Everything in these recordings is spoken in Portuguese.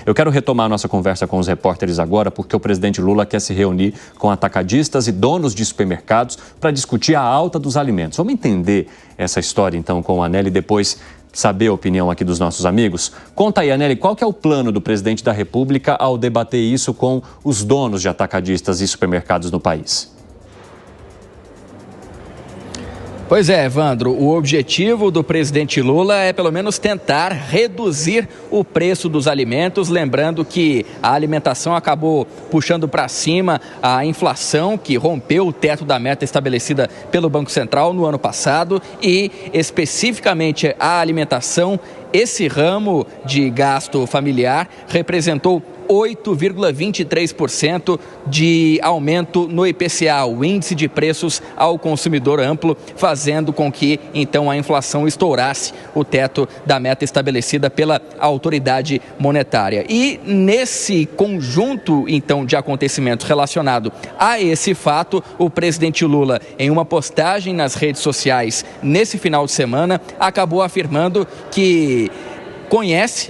Eu quero retomar a nossa conversa com os repórteres agora, porque o presidente Lula quer se reunir com atacadistas e donos de supermercados para discutir a alta dos alimentos. Vamos entender essa história, então, com a Anelli e depois saber a opinião aqui dos nossos amigos? Conta aí, Anelli, qual que é o plano do presidente da República ao debater isso com os donos de atacadistas e supermercados no país? Pois é, Evandro, o objetivo do presidente Lula é pelo menos tentar reduzir o preço dos alimentos, lembrando que a alimentação acabou puxando para cima a inflação, que rompeu o teto da meta estabelecida pelo Banco Central no ano passado, e especificamente a alimentação, esse ramo de gasto familiar representou 8,23% de aumento no IPCA, o índice de preços ao consumidor amplo, fazendo com que, então, a inflação estourasse o teto da meta estabelecida pela autoridade monetária. E nesse conjunto, então, de acontecimentos relacionado a esse fato, o presidente Lula, em uma postagem nas redes sociais nesse final de semana, acabou afirmando que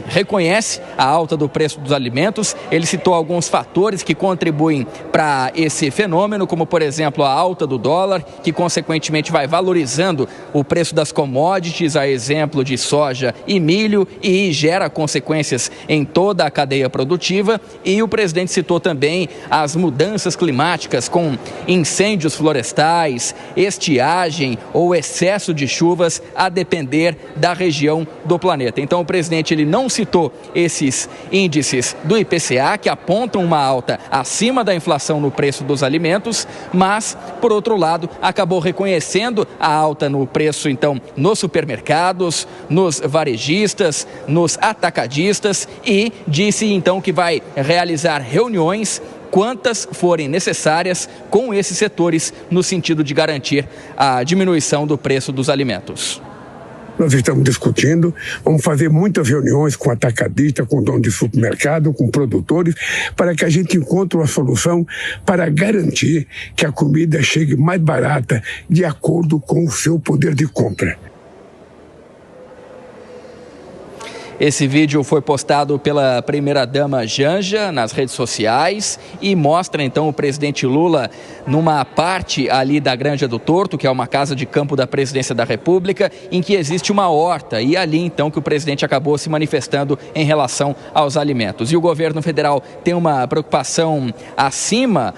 reconhece a alta do preço dos alimentos. Ele citou alguns fatores que contribuem para esse fenômeno, como, por exemplo, a alta do dólar, que consequentemente vai valorizando o preço das commodities, a exemplo de soja e milho, e gera consequências em toda a cadeia produtiva. E o presidente citou também as mudanças climáticas, com incêndios florestais, estiagem ou excesso de chuvas, a depender da região do planeta. Então, o presidente ele não citou esses índices do IPCA, que apontam uma alta acima da inflação no preço dos alimentos, mas, por outro lado, acabou reconhecendo a alta no preço, então, nos supermercados, nos varejistas, nos atacadistas, e disse, então, que vai realizar reuniões, quantas forem necessárias, com esses setores, no sentido de garantir a diminuição do preço dos alimentos. Nós estamos discutindo, vamos fazer muitas reuniões com atacadistas, com donos de supermercado, com produtores, para que a gente encontre uma solução para garantir que a comida chegue mais barata de acordo com o seu poder de compra. Esse vídeo foi postado pela primeira-dama Janja nas redes sociais e mostra, então, o presidente Lula numa parte ali da Granja do Torto, que é uma casa de campo da Presidência da República, em que existe uma horta, e ali, então, que o presidente acabou se manifestando em relação aos alimentos. E o governo federal tem uma preocupação acima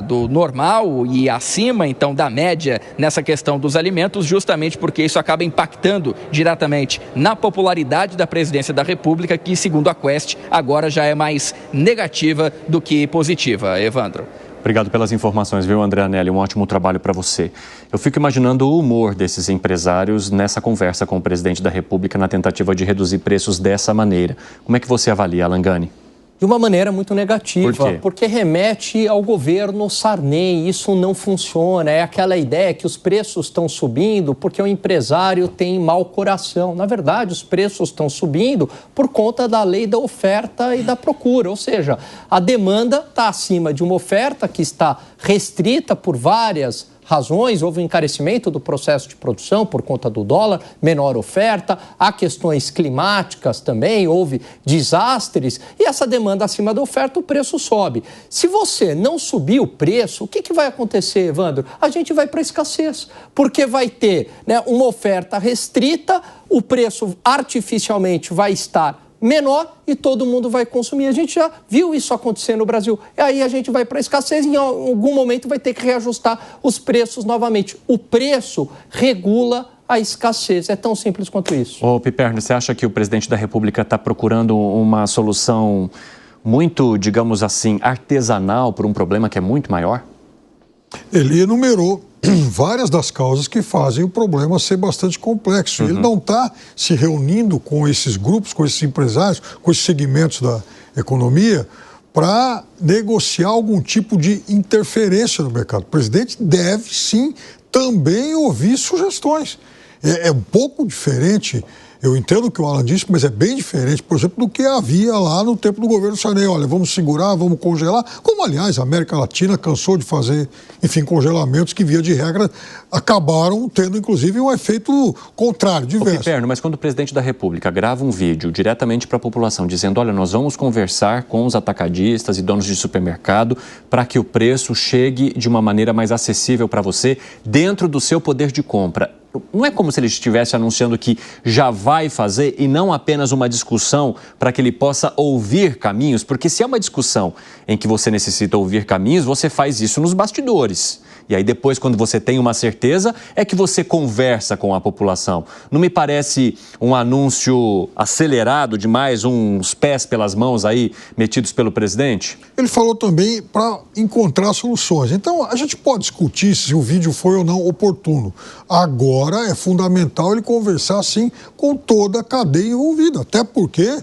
do normal e acima, então, da média nessa questão dos alimentos, justamente porque isso acaba impactando diretamente na popularidade da Presidência da República, que, segundo a Quest, agora já é mais negativa do que positiva. Evandro. Obrigado pelas informações, viu, André Anelli? Um ótimo trabalho para você. Eu fico imaginando o humor desses empresários nessa conversa com o presidente da República na tentativa de reduzir preços dessa maneira. Como é que você avalia, Alan Gani? De uma maneira muito negativa. Por quê? Porque remete ao governo Sarney. Isso não funciona. É aquela ideia que os preços estão subindo porque o empresário tem mau coração. Na verdade, os preços estão subindo por conta da lei da oferta e da procura. Ou seja, a demanda está acima de uma oferta que está restrita por várias razões. Houve um encarecimento do processo de produção por conta do dólar, menor oferta, há questões climáticas também, houve desastres, e essa demanda acima da oferta, o preço sobe. Se você não subir o preço, o que vai acontecer, Evandro? A gente vai para a escassez, porque vai ter, né, uma oferta restrita, o preço artificialmente vai estar menor e todo mundo vai consumir. A gente já viu isso acontecer no Brasil. E aí a gente vai para a escassez e em algum momento vai ter que reajustar os preços novamente. O preço regula a escassez. É tão simples quanto isso. Ô, Piperno, você acha que o presidente da República está procurando uma solução muito, digamos assim, artesanal para um problema que é muito maior? Ele enumerou várias das causas que fazem o problema ser bastante complexo. Ele não está se reunindo com esses grupos, com esses empresários, com esses segmentos da economia para negociar algum tipo de interferência no mercado. O presidente deve, sim, também ouvir sugestões. É um pouco diferente Eu entendo o que o Alan disse, mas é bem diferente, por exemplo, do que havia lá no tempo do governo Sarney. Olha, vamos segurar, vamos congelar, como, aliás, a América Latina cansou de fazer, enfim, congelamentos que, via de regra, acabaram tendo, inclusive, um efeito contrário, diverso. Piperno, mas quando o presidente da República grava um vídeo diretamente para a população, dizendo, olha, nós vamos conversar com os atacadistas e donos de supermercado para que o preço chegue de uma maneira mais acessível para você, dentro do seu poder de compra. Não é como se ele estivesse anunciando que já vai fazer e não apenas uma discussão para que ele possa ouvir caminhos, porque se é uma discussão em que você necessita ouvir caminhos, você faz isso nos bastidores. E aí depois, quando você tem uma certeza, é que você conversa com a população. Não me parece um anúncio acelerado demais, uns pés pelas mãos aí metidos pelo presidente? Ele falou também para encontrar soluções. Então, a gente pode discutir se o vídeo foi ou não oportuno. Agora é fundamental ele conversar, sim, com toda a cadeia envolvida. Até porque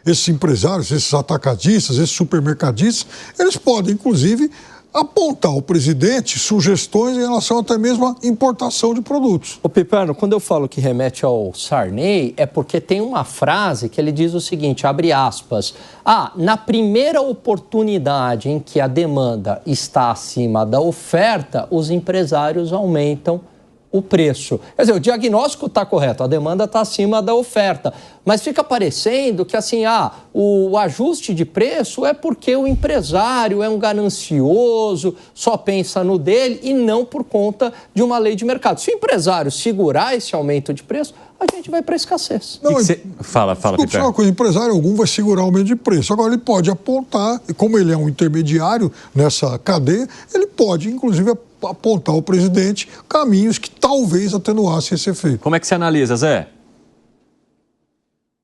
esses empresários, esses atacadistas, esses supermercadistas, eles podem, inclusive, apontar ao presidente sugestões em relação até mesmo à importação de produtos. Ô Piperno, quando eu falo que remete ao Sarney, é porque tem uma frase que ele diz o seguinte, abre aspas, na primeira oportunidade em que a demanda está acima da oferta, os empresários aumentam o preço. Quer dizer, o diagnóstico está correto, a demanda está acima da oferta, mas fica parecendo que assim, o ajuste de preço é porque o empresário é um ganancioso, só pensa no dele e não por conta de uma lei de mercado. Se o empresário segurar esse aumento de preço, a gente vai para a escassez. Não, Fala, Piper. Só uma coisa, o empresário algum vai segurar o aumento de preço. Agora, ele pode apontar, e como ele é um intermediário nessa cadeia, ele pode, inclusive, apontar ao presidente caminhos que talvez atenuassem esse efeito. Como é que você analisa, Zé?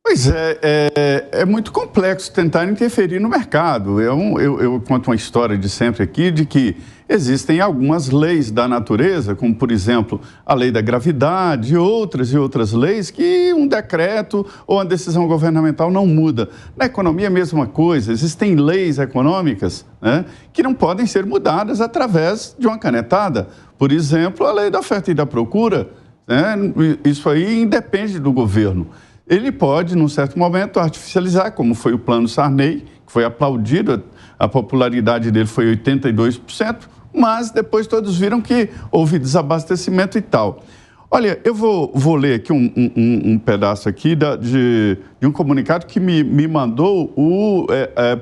Pois é muito complexo tentar interferir no mercado. Eu conto uma história de sempre aqui de que existem algumas leis da natureza, como, por exemplo, a lei da gravidade e outras leis que um decreto ou uma decisão governamental não muda. Na economia, a mesma coisa. Existem leis econômicas, né, que não podem ser mudadas através de uma canetada. Por exemplo, a lei da oferta e da procura, né, isso aí independe do governo. Ele pode, num certo momento, artificializar, como foi o plano Sarney, que foi aplaudido, a popularidade dele foi 82%, mas depois todos viram que houve desabastecimento e tal. Olha, eu vou ler aqui um pedaço aqui de um comunicado que me mandou o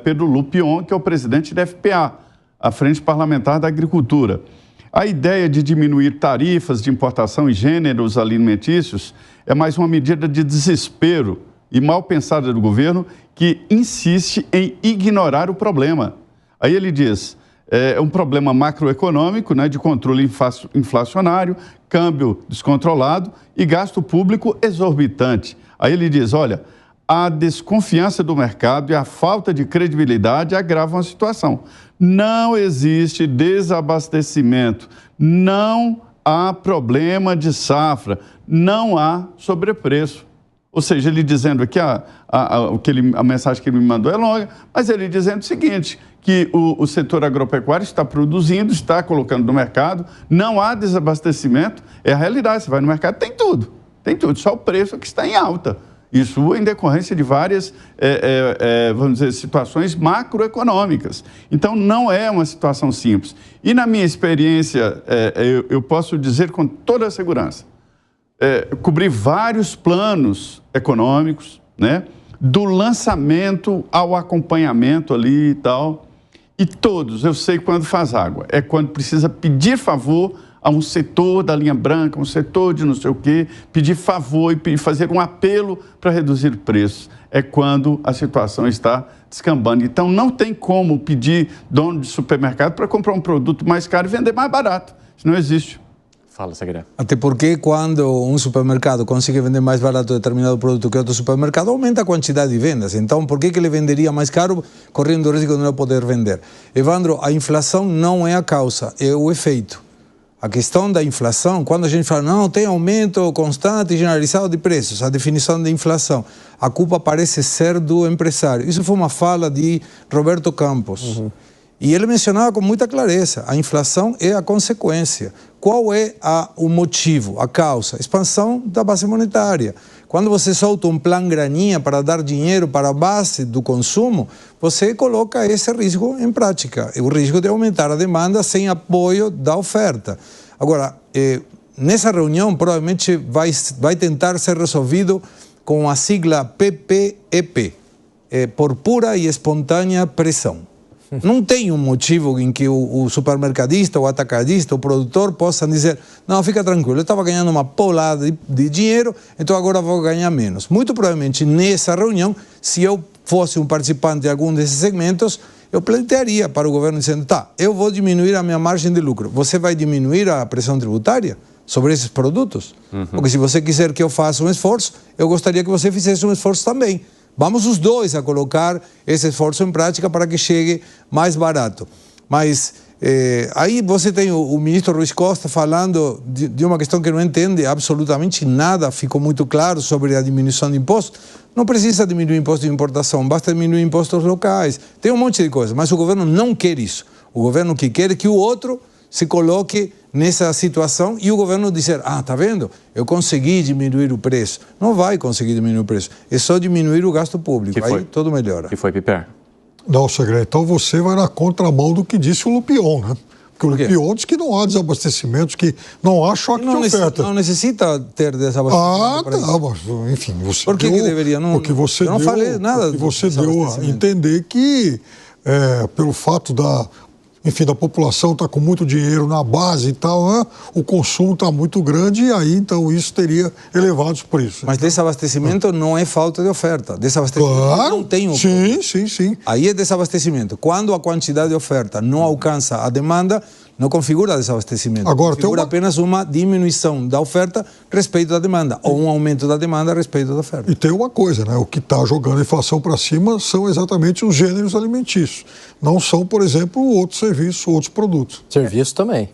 Pedro Lupion, que é o presidente da FPA, a Frente Parlamentar da Agricultura. A ideia de diminuir tarifas de importação e gêneros alimentícios é mais uma medida de desespero e mal pensada do governo que insiste em ignorar o problema. Aí ele diz, é um problema macroeconômico, né, de controle inflacionário, câmbio descontrolado e gasto público exorbitante. Aí ele diz, olha, a desconfiança do mercado e a falta de credibilidade agravam a situação. Não existe desabastecimento, não há problema de safra, não há sobrepreço. Ou seja, ele dizendo aqui, a mensagem que ele me mandou é longa, mas ele dizendo o seguinte, que o setor agropecuário está produzindo, está colocando no mercado, não há desabastecimento, é a realidade, você vai no mercado, tem tudo, só o preço que está em alta. Isso em decorrência de várias, vamos dizer, situações macroeconômicas. Então, não é uma situação simples. E, na minha experiência, eu posso dizer com toda a segurança, cobri vários planos econômicos, né, do lançamento ao acompanhamento ali e tal, e todos, eu sei quando faz água, é quando precisa pedir favor a um setor da linha branca, um setor de não sei o quê, pedir favor e fazer um apelo para reduzir o preço. É quando a situação está descambando. Então, não tem como pedir dono de supermercado para comprar um produto mais caro e vender mais barato. Isso não existe. Fala, Segredo. Até porque quando um supermercado consegue vender mais barato determinado produto que outro supermercado, aumenta a quantidade de vendas. Então, por que ele venderia mais caro, correndo o risco de não poder vender? Evandro, a inflação não é a causa, é o efeito. A questão da inflação, quando a gente fala, não, tem aumento constante e generalizado de preços, a definição de inflação, a culpa parece ser do empresário. Isso foi uma fala de Roberto Campos. E ele mencionava com muita clareza, a inflação é a consequência. Qual é o motivo, a causa? Expansão da base monetária. Quando você solta um plano graninha para dar dinheiro para a base do consumo, você coloca esse risco em prática, o risco de aumentar a demanda sem apoio da oferta. Agora, nessa reunião provavelmente vai tentar ser resolvido com a sigla PPEP, por pura e espontânea pressão. Não tem um motivo em que o supermercadista, o atacadista, o produtor possam dizer: não, fica tranquilo, eu estava ganhando uma paulada de dinheiro, então agora vou ganhar menos. Muito provavelmente nessa reunião, se eu fosse um participante de algum desses segmentos, eu plantearia para o governo dizendo: tá, eu vou diminuir a minha margem de lucro, você vai diminuir a pressão tributária sobre esses produtos? Porque se você quiser que eu faça um esforço, eu gostaria que você fizesse um esforço também. Vamos os dois a colocar esse esforço em prática para que chegue mais barato. Mas aí você tem o ministro Ruiz Costa falando de uma questão que não entende absolutamente nada, ficou muito claro sobre a diminuição de impostos. Não precisa diminuir imposto de importação, basta diminuir impostos locais. Tem um monte de coisas, mas o governo não quer isso. O governo que quer é que o outro se coloque nessa situação e o governo dizer: ah, tá vendo? Eu consegui diminuir o preço. Não vai conseguir diminuir o preço. É só diminuir o gasto público. Aí tudo melhora. Que foi, Piper? Não, Segredo. Então você vai na contramão do que disse o Lupion, né? Porque o Lupion diz que não há desabastecimentos, que não há choque de oferta. Não necessita ter desabastecimento. Ah, tá. Mas, enfim, você Por que deveria? Não, porque você eu não falei nada. Porque você deu a entender que, pelo fato da população está com muito dinheiro na base e tal, né? O consumo está muito grande e aí, então, isso teria elevado os preços. Mas desabastecimento não é falta de oferta. Desabastecimento não tem Sim. Aí é desabastecimento. Quando a quantidade de oferta não alcança a demanda, não configura desabastecimento. Agora, configura apenas uma diminuição da oferta respeito da demanda, ou um aumento da demanda respeito da oferta. E tem uma coisa, né? O que está jogando a inflação para cima são exatamente os gêneros alimentícios. Não são, por exemplo, outros serviços, outros produtos. Serviço também.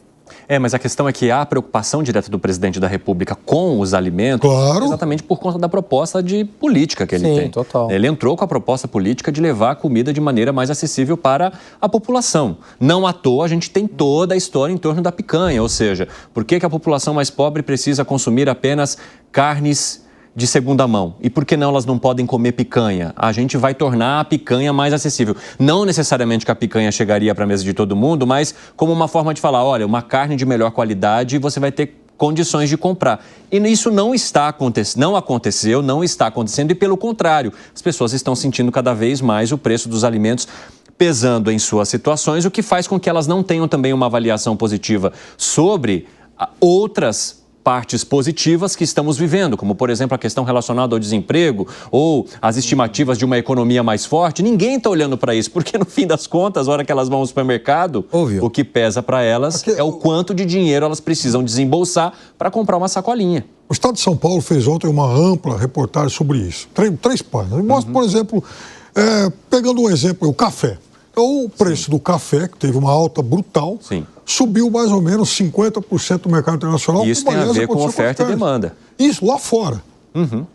Mas a questão é que há preocupação direta do presidente da República com os alimentos, claro, exatamente por conta da proposta de política que ele tem. Total. Ele entrou com a proposta política de levar a comida de maneira mais acessível para a população. Não à toa, a gente tem toda a história em torno da picanha, ou seja, por que a população mais pobre precisa consumir apenas carnes de segunda mão? E por que não elas não podem comer picanha? A gente vai tornar a picanha mais acessível. Não necessariamente que a picanha chegaria para a mesa de todo mundo, mas como uma forma de falar: olha, uma carne de melhor qualidade você vai ter condições de comprar. E isso não está acontecendo, não está acontecendo e, pelo contrário, as pessoas estão sentindo cada vez mais o preço dos alimentos pesando em suas situações, o que faz com que elas não tenham também uma avaliação positiva sobre outras partes positivas que estamos vivendo, como, por exemplo, a questão relacionada ao desemprego ou as estimativas de uma economia mais forte. Ninguém está olhando para isso, porque, no fim das contas, na hora que elas vão ao supermercado, o que pesa para elas é o quanto de dinheiro elas precisam desembolsar para comprar uma sacolinha. O Estado de São Paulo fez ontem uma ampla reportagem sobre isso. 3 páginas. Mostra, por exemplo, pegando um exemplo, o café. Então, o preço do café, que teve uma alta brutal, subiu mais ou menos 50% do mercado internacional. Isso tem a ver com oferta e demanda. Isso, lá fora.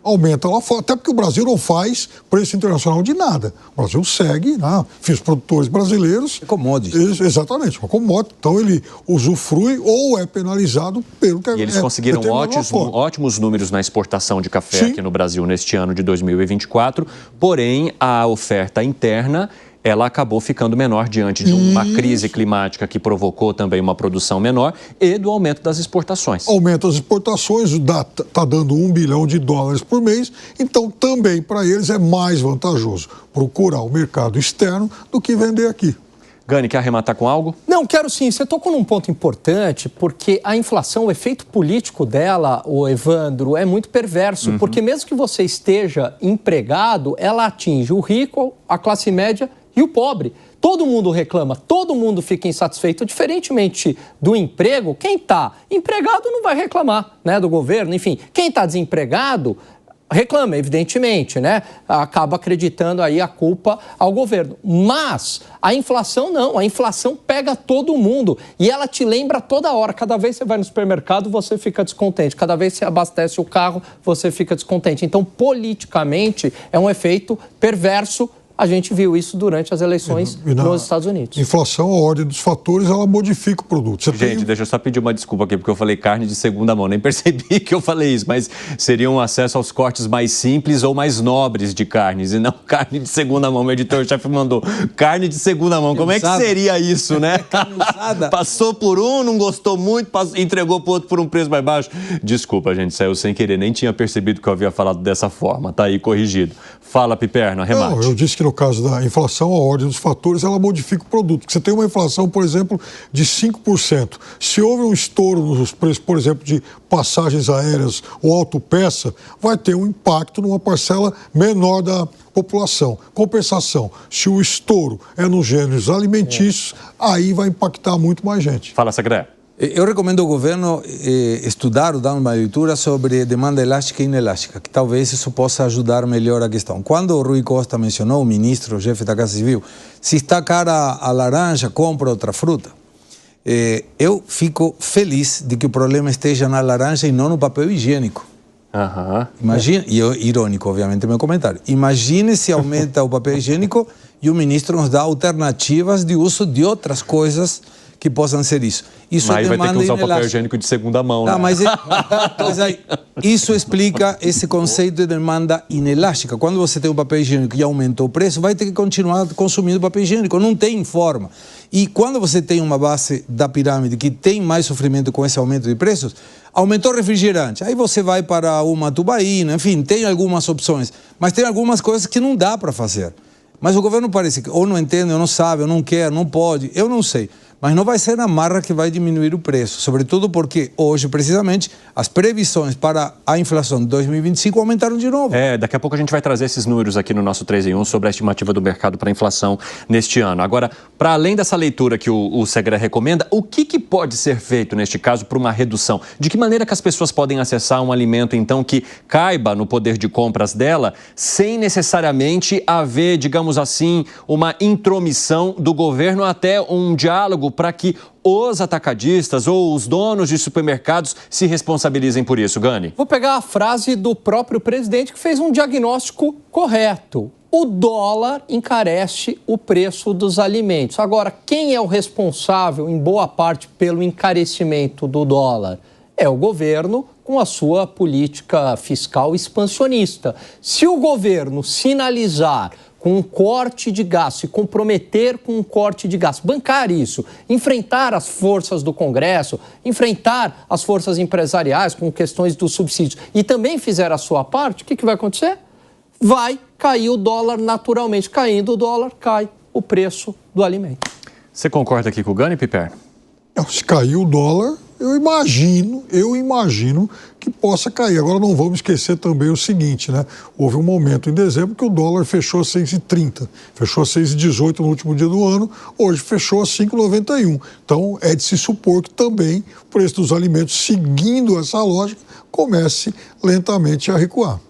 Aumenta lá fora. Até porque o Brasil não faz preço internacional de nada. O Brasil segue, né? Os produtores brasileiros. Commodities. Exatamente, uma commodity. Então, ele usufrui ou é penalizado pelo que E eles conseguiram ótimos números na exportação de café aqui no Brasil neste ano de 2024. Porém, a oferta interna, ela acabou ficando menor diante de uma crise climática que provocou também uma produção menor e do aumento das exportações. Aumenta as exportações, está dando $1 bilhão por mês, então também para eles é mais vantajoso procurar o mercado externo do que vender aqui. Gani, quer arrematar com algo? Não, quero sim. Você tocou num ponto importante, porque a inflação, o efeito político dela, o Evandro, é muito perverso, porque mesmo que você esteja empregado, ela atinge o rico, a classe média e o pobre. Todo mundo reclama, todo mundo fica insatisfeito. Diferentemente do emprego, quem está empregado não vai reclamar, né, do governo. Enfim, quem está desempregado reclama, evidentemente, né? Acaba acreditando aí a culpa ao governo. Mas a inflação não, a inflação pega todo mundo e ela te lembra toda hora. Cada vez que você vai no supermercado, você fica descontente. Cada vez que você abastece o carro, você fica descontente. Então, politicamente, é um efeito perverso A gente viu isso durante as eleições nos Estados Unidos. Inflação, a ordem dos fatores, ela modifica o produto. Deixa eu só pedir uma desculpa aqui, porque eu falei carne de segunda mão. Nem percebi que eu falei isso, mas seria um acesso aos cortes mais simples ou mais nobres de carnes, e não carne de segunda mão. Meu editor-chefe mandou carne de segunda mão. Como é que seria isso, né? Passou por um, não gostou muito, entregou para o outro por um preço mais baixo. Desculpa, gente, saiu sem querer. Nem tinha percebido que eu havia falado dessa forma. Tá aí corrigido. Fala, Piperno, arremate. Não, eu disse que no caso da inflação, a ordem dos fatores, ela modifica o produto. Você tem uma inflação, por exemplo, de 5%. Se houve um estouro nos preços, por exemplo, de passagens aéreas ou autopeça, vai ter um impacto numa parcela menor da população. Compensação, se o estouro é nos gêneros alimentícios, aí vai impactar muito mais gente. Fala, Segré. Eu recomendo ao governo estudar ou dar uma leitura sobre demanda elástica e inelástica, que talvez isso possa ajudar melhor a questão. Quando o Rui Costa mencionou, o ministro, o chefe da Casa Civil, se está cara a laranja, compra outra fruta. Eu fico feliz de que o problema esteja na laranja e não no papel higiênico. Imagina, e irônico, obviamente, meu comentário. Imagine se aumenta o papel higiênico e o ministro nos dá alternativas de uso de outras coisas que possam ser isso. Mas aí vai ter que usar o papel higiênico de segunda mão, né? Mas aí, isso explica esse conceito de demanda inelástica. Quando você tem o papel higiênico e aumenta o preço, vai ter que continuar consumindo papel higiênico. Não tem forma. E quando você tem uma base da pirâmide que tem mais sofrimento com esse aumento de preços, aumentou o refrigerante. Aí você vai para uma tubaína, enfim, tem algumas opções. Mas tem algumas coisas que não dá para fazer. Mas o governo parece que ou não entende, ou não sabe, ou não quer, não pode, eu não sei. Mas não vai ser na marra que vai diminuir o preço, sobretudo porque hoje, precisamente, as previsões para a inflação de 2025 aumentaram de novo. Daqui a pouco a gente vai trazer esses números aqui no nosso 3 em 1 sobre a estimativa do mercado para a inflação neste ano. Agora, para além dessa leitura que o Segré recomenda, o que pode ser feito neste caso para uma redução? De que maneira que as pessoas podem acessar um alimento, então, que caiba no poder de compras dela, sem necessariamente haver, digamos assim, uma intromissão do governo, até um diálogo para que os atacadistas ou os donos de supermercados se responsabilizem por isso, Gani? Vou pegar a frase do próprio presidente que fez um diagnóstico correto. O dólar encarece o preço dos alimentos. Agora, quem é o responsável, em boa parte, pelo encarecimento do dólar? É o governo com a sua política fiscal expansionista. Se o governo sinalizar com um corte de gasto, se comprometer com um corte de gasto, bancar isso, enfrentar as forças do Congresso, enfrentar as forças empresariais com questões dos subsídios e também fizer a sua parte, o que vai acontecer? Vai cair o dólar naturalmente. Caindo o dólar, cai o preço do alimento. Você concorda aqui com o Gani, Piper? Se cair o dólar, eu imagino que possa cair. Agora não vamos esquecer também o seguinte, né? Houve um momento em dezembro que o dólar fechou a 6,30, fechou a 6,18 no último dia do ano, hoje fechou a 5,91. Então é de se supor que também o preço dos alimentos, seguindo essa lógica, comece lentamente a recuar.